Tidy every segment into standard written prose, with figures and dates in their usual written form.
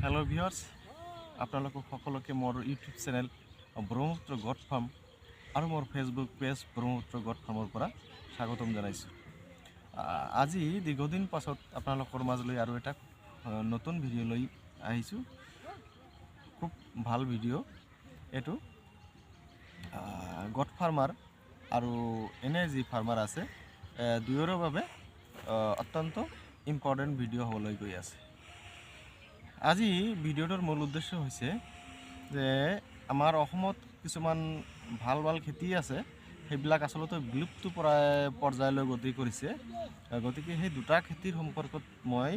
Hello viewers আপোনালোকক সকলোকে মোৰ YouTube channel Brahmaputra god farm আৰু মোৰ ফেচবুক পেজ ব্ৰহ্মপুত্ৰ গড ফাৰ্মৰ পৰা স্বাগতম জনাইছোঁ। আজি দীৰ্ঘদিন পাছত আপোনালোকৰ মাজলৈ আৰু এটা নতুন ভিডিঅ' লৈ আহিছোঁ। খুব ভাল ভিডিঅ' এইটো গড ফাৰ্মাৰ আৰু এনে যি ফাৰ্মাৰ আছে দুয়োৰে বাবে অত্যন্ত ইম্পৰ্টেণ্ট ভিডিঅ' হ'বলৈ গৈ আছে। আজি ভিডিঅ'টোৰ মূল উদ্দেশ্য হৈছে যে আমাৰ অসমত কিছুমান ভাল ভাল খেতি আছে, সেইবিলাক আচলতে বিলুপ্ত পৰ্যায়লৈ গতি কৰিছে। গতিকে সেই দুটা খেতিৰ সম্পৰ্কত মই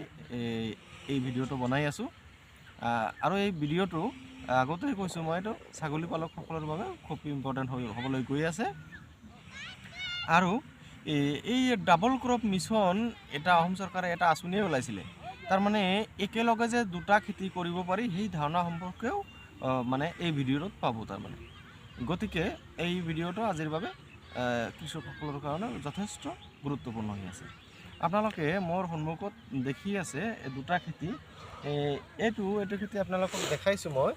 এই ভিডিঅ'টো বনাই আছোঁ। আৰু এই ভিডিঅ'টো আগতেই কৈছোঁ মই, এইটো ছাগলী পালকসকলৰ বাবে খুব ইম্পৰ্টেণ্ট হ'বলৈ গৈ আছে। আৰু এই ডাবল ক্ৰপ মিছন এটা অসম চৰকাৰে এটা আঁচনিয়ে ওলাইছিলে। তাৰমানে একেলগে যে দুটা খেতি কৰিব পাৰি সেই ধাৰণা সম্পৰ্কেও মানে এই ভিডিঅ'টোত পাব। তাৰমানে গতিকে এই ভিডিঅ'টো আজিৰ বাবে কৃষকসকলৰ কাৰণে যথেষ্ট গুৰুত্বপূৰ্ণ হৈ আছে। আপোনালোকে মোৰ সন্মুখত দেখি আছে দুটা খেতি। এইটো খেতি আপোনালোকক দেখাইছোঁ মই।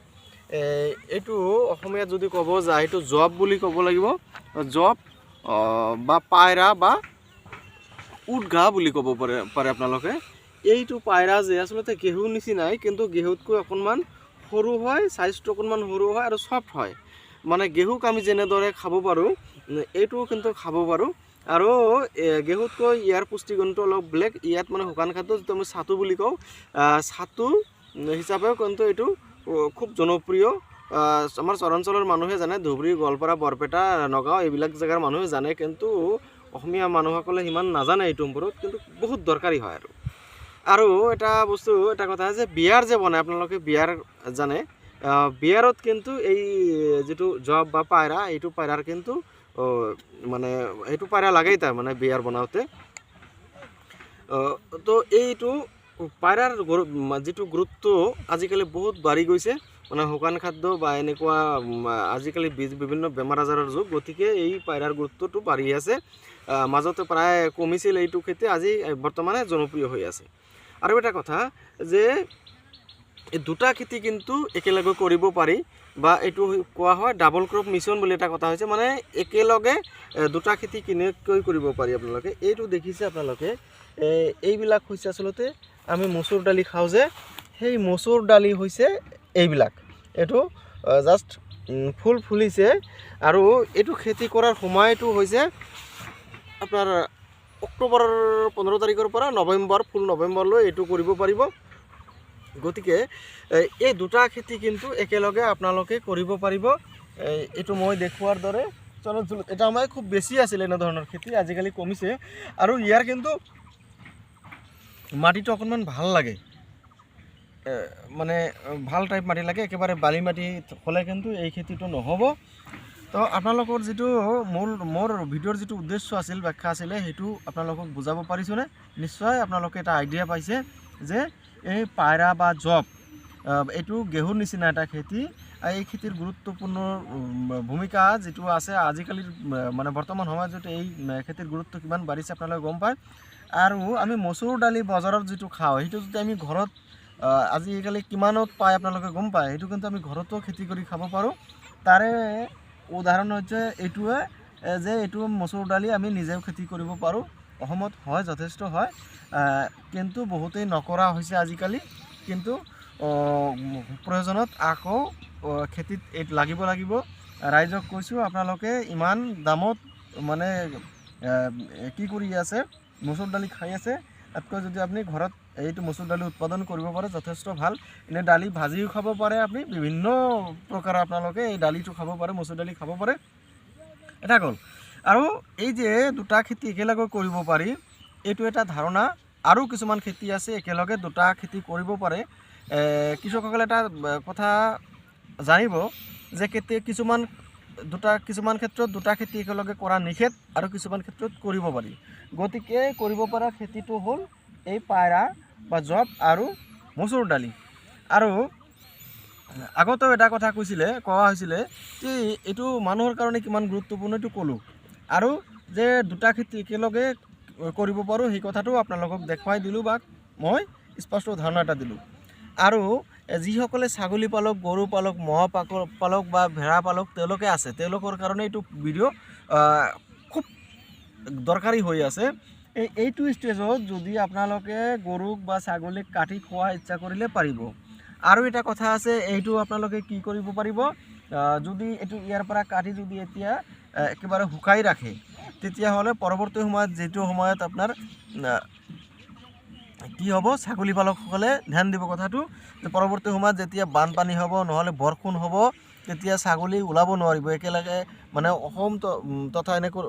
এইটো অসমীয়াত যদি ক'ব যায় এইটো জব বুলি ক'ব লাগিব। জব বা পায়ৰা বা উদঘাহ বুলি ক'ব পাৰে আপোনালোকে। এইটো পায়ৰা যে আচলতে গেহু নিচিনাই, কিন্তু গেহুতকৈ অকণমান সৰু হয়, চাইজটো অকণমান সৰু হয় আৰু চফ্ট হয়। মানে গেহুক আমি যেনেদৰে খাব পাৰোঁ এইটোও কিন্তু খাব পাৰোঁ। আৰু গেহুতকৈ ইয়াৰ পুষ্টিগুণটো অলপ বেলেগ। ইয়াত মানে শুকান খাদ্য যিটো আমি ছাতু বুলি কওঁ, ছাতু হিচাপেও কিন্তু এইটো খুব জনপ্ৰিয়। আমাৰ চৰাঞ্চলৰ মানুহে জানে, ধুবুৰী, গোৱালপাৰা, বৰপেটা, নগাঁও এইবিলাক জেগাৰ মানুহে জানে, কিন্তু অসমীয়া মানুহসকলে সিমান নাজানে এইটো ওপৰত, কিন্তু বহুত দৰকাৰী হয়। আৰু এটা কথা যে বিয়াৰ যে বনায়, আপোনালোকে বিয়াৰ জানে, বিয়াৰত কিন্তু এই যিটো জব বা পায়ৰা, এইটো পায়ৰাৰ কিন্তু মানে এইটো পায়ৰা লাগেই তাৰ মানে বিয়াৰ বনাওঁতে। তো এইটো পায়ৰাৰ যিটো গুৰুত্ব আজিকালি বহুত বাঢ়ি গৈছে। মানে শুকান খাদ্য বা এনেকুৱা আজিকালি বিভিন্ন বেমাৰ আজাৰৰ যুগ, গতিকে এই পায়ৰাৰ গুৰুত্বটো বাঢ়ি আছে। মাজতে প্ৰায় কমিছিল এইটো খেতি, আজি বৰ্তমানে জনপ্ৰিয় হৈ আছে। আৰু এটা কথা যে এই দুটা খেতি কিন্তু একেলগে কৰিব পাৰি, বা এইটো কোৱা হয় ডাবল ক্ৰপ মিছন বুলি এটা কথা হৈছে। মানে একেলগে দুটা খেতি কেনেকৈ কৰিব পাৰি আপোনালোকে এইটো দেখিছে। আপোনালোকে এইবিলাক হৈছে আচলতে আমি মচুৰ দালি খাওঁ যে, সেই মচুৰ দালি হৈছে এইবিলাক। এইটো জাষ্ট ফুলিছে। আৰু এইটো খেতি কৰাৰ সময়টো হৈছে আপোনাৰ অক্টোবৰৰ 15 তাৰিখৰ পৰা ফুল নৱেম্বৰলৈ এইটো কৰিব পাৰিব। গতিকে এই দুটা খেতি কিন্তু একেলগে আপোনালোকে কৰিব পাৰিব। এইটো মই দেখুৱাৰ দৰে এটা আমাৰ খুব বেছি আছিল এনেধৰণৰ খেতি, আজিকালি কমিছে। আৰু ইয়াৰ কিন্তু মাটিটো অকণমান ভাল লাগে, মানে ভাল টাইপ মাটি লাগে। একেবাৰে বালি মাটি হ'লে কিন্তু এই খেতিটো নহ'ব। তো আপোনালোকৰ যিটো মোৰ ভিডিঅ'ৰ যিটো উদ্দেশ্য আছিল, ব্যাখ্যা আছিলে, সেইটো আপোনালোকক বুজাব পাৰিছোঁনে? নিশ্চয় আপোনালোকে এটা আইডিয়া পাইছে যে এই পায়ৰা বা জব এইটো গেহুৰ নিচিনা এটা খেতি। এই খেতিৰ গুৰুত্বপূৰ্ণ ভূমিকা যিটো আছে আজিকালিৰ মানে বৰ্তমান সময়ত যিটো এই খেতিৰ গুৰুত্ব কিমান বাঢ়িছে আপোনালোকে গম পায়। আৰু আমি মচুৰ দালি বজাৰত যিটো খাওঁ, সেইটো যদি আমি ঘৰত আজিকালি কিমানত পায় আপোনালোকে গম পায়, সেইটো কিন্তু আমি ঘৰতো খেতি কৰি খাব পাৰোঁ। তাৰে উদাহৰণ হৈছে এইটোৱে যে এইটো মচুৰ দালি আমি নিজেও খেতি কৰিব পাৰোঁ। অসমত হয়, যথেষ্ট হয়, কিন্তু বহুতেই নকৰা হৈছে আজিকালি। কিন্তু প্ৰয়োজনত আকৌ খেতিত লাগিব। ৰাইজক কৈছোঁ, আপোনালোকে ইমান দামত মানে কি কৰি আছে, মচুৰ দালি খাই আছে, তাতকৈ যদি আপুনি ঘৰত এইটো মচুৰ দালি উৎপাদন কৰিব পাৰে যথেষ্ট ভাল। এনে দালি ভাজিও খাব পাৰে, আপুনি বিভিন্ন প্ৰকাৰৰ আপোনালোকে এই দালিটো খাব পাৰে, মচুৰ দালি খাব পাৰে। এটা গ'ল। আৰু এই যে দুটা খেতি একেলগে কৰিব পাৰি, এইটো এটা ধাৰণা। আৰু কিছুমান খেতি আছে একেলগে দুটা খেতি কৰিব পাৰে। কৃষকসকলে এটা কথা জানিব যে কিছুমান ক্ষেত্ৰত দুটা খেতি একেলগে কৰা নিষেধ, আৰু কিছুমান ক্ষেত্ৰত কৰিব পাৰি। গতিকে কৰিব পৰা খেতিটো হ'ল এই পায়ৰা বা জব আৰু মচুৰ দালি। আৰু আগতেও এটা কথা কোৱা হৈছিলে যে এইটো মানুহৰ কাৰণে কিমান গুৰুত্বপূৰ্ণ, এইটো ক'লোঁ। আৰু যে দুটা খেতি একেলগে কৰিব পাৰোঁ, সেই কথাটো আপোনালোকক দেখুৱাই দিলোঁ, বা মই স্পষ্ট ধাৰণা এটা দিলোঁ। আৰু যিসকলে ছাগলী পালক, গৰু পালক, ম'হ পালক বা ভেড়া পালক তেওঁলোকে আছে, তেওঁলোকৰ কাৰণে এইটো ভিডিঅ' খুব দৰকাৰী হৈ আছে। এইটো ষ্টেজত যদি আপোনালোকে গৰুক বা ছাগলীক কাটি খোৱা ইচ্ছা কৰিলে পাৰিব। আৰু এটা কথা আছে, এইটো আপোনালোকে কি কৰিব পাৰিব, যদি এইটো ইয়াৰ পৰা কাটি যদি এতিয়া একেবাৰে শুকাই ৰাখে, তেতিয়াহ'লে পৰৱৰ্তী সময়ত যিটো সময়ত আপোনাৰ কি হ'ব, ছাগলী পালকসকলে ধ্যান দিব কথাটো যে পৰৱৰ্তী সময়ত যেতিয়া বানপানী হ'ব নহ'লে বৰষুণ হ'ব, তেতিয়া ছাগলী ওলাব নোৱাৰিব একেলগে। মানে অসম তথা এনেকৈ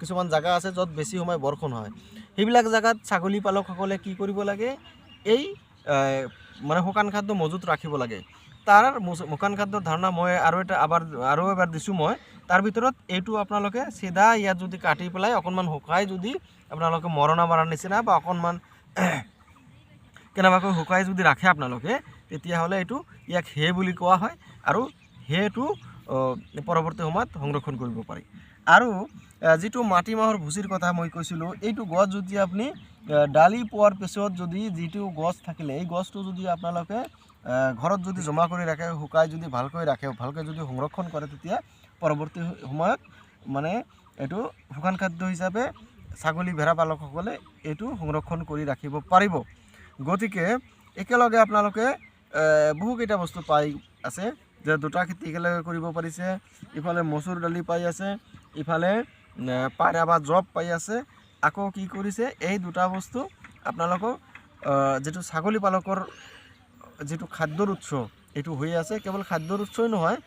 কিছুমান জেগা আছে য'ত বেছি সময় বৰষুণ হয়, সেইবিলাক জেগাত ছাগলী পালকসকলে কি কৰিব লাগে, এই মানে শুকান খাদ্য মজুত ৰাখিব লাগে। তাৰ শুকান খাদ্যৰ ধাৰণা মই আৰু এবাৰ দিছোঁ মই। তাৰ ভিতৰত এইটো আপোনালোকে চিধা ইয়াত যদি কাটি পেলাই অকণমান শুকাই যদি আপোনালোকে মৰণা মৰাৰ নিচিনা বা অকণমান কেনেবাকৈ শুকাই যদি ৰাখে আপোনালোকে, তেতিয়াহ'লে এইটো ইয়াক হে বুলি কোৱা হয়। আৰু সেইটো পৰৱৰ্তী সময়ত সংৰক্ষণ কৰিব পাৰি। আৰু যিটো মাটিমাহৰ ভুচিৰ কথা মই কৈছিলোঁ, এইটো গছ যদি আপুনি ডালি পোৱাৰ পিছত যদি যিটো গছ থাকিলে, এই গছটো যদি আপোনালোকে ঘৰত যদি জমা কৰি ৰাখে, শুকাই যদি ভালকৈ ৰাখে, ভালকৈ যদি সংৰক্ষণ কৰে, তেতিয়া পৰৱৰ্তী সময়ত মানে এইটো শুকান খাদ্য হিচাপে ছাগলী ভেড়া পালকসকলে এইটো সংৰক্ষণ কৰি ৰাখিব পাৰিব। গতিকে একেলগে আপোনালোকে বহুকেইটা বস্তু পাই আছে, যে দুটা খেতি একেলগে কৰিব পাৰিছে। ইফালে মচুৰ দালি পাই আছে, ইফালে পাৰা বা জব পাই আছে। আকৌ কি কৰিছে, এই দুটা বস্তু আপোনালোকক যিটো ছাগলী পালকৰ যিটো খাদ্যৰ উৎস এইটো হৈ আছে, কেৱল খাদ্যৰ উৎসই নহয়,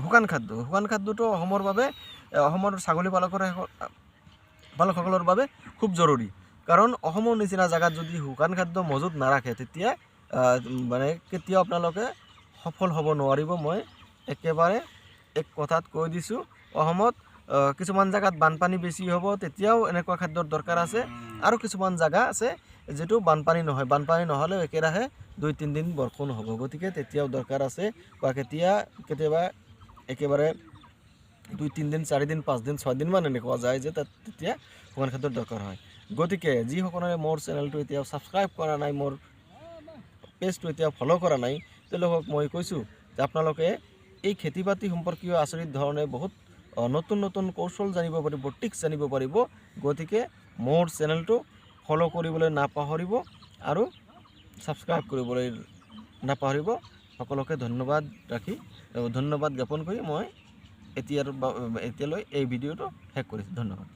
শুকান খাদ্যটো অসমৰ ছাগলী পালকসকলৰ বাবে খুব জৰুৰী। কাৰণ অসমৰ নিচিনা জেগাত যদি শুকান খাদ্য মজুত নাৰাখে, তেতিয়া মানে কেতিয়াও আপোনালোকে সফল হ'ব নোৱাৰিব। মই একেবাৰে এক কথাত কৈ দিছোঁ, অসমত কিছুমান জেগাত বানপানী বেছি হ'ব, তেতিয়াও এনেকুৱা খাদ্যৰ দৰকাৰ আছে। আৰু কিছুমান জেগা আছে যিটো বানপানী নহয়, বানপানী নহ'লেও একেৰাহে 2-3 দিন বৰষুণ হ'ব, গতিকে তেতিয়াও দৰকাৰ আছে। বা কেতিয়াবা একেবাৰে 2-3 দিন, 4 দিন, 5 দিন, 6 দিনমান এনেকুৱা যায় যে তেতিয়া শুকান খাদ্যৰ দৰকাৰ হয়। গতিকে যিসকলে মোৰ চেনেলটো এতিয়াও ছাবস্ক্ৰাইব কৰা নাই, মোৰ পেজটো এতিয়াও ফ'ল' কৰা নাই, তেওঁলোকক মই কৈছোঁ যে আপোনালোকে এই খেতি বাতি সম্পৰ্কীয় আচৰিত ধৰণে বহুত নতুন কৌশল জানিব পাৰিব, টিক্স জানিব পাৰিব। গতিকে মোৰ চেনেলটো ফ'ল' কৰিবলৈ নাপাহৰিব আৰু ছাবস্ক্ৰাইব কৰিবলৈ নাপাহৰিব। সকলোকে ধন্যবাদ জ্ঞাপন কৰি মই এতিয়ালৈ এই ভিডিঅ'টো শেষ কৰিছোঁ। ধন্যবাদ।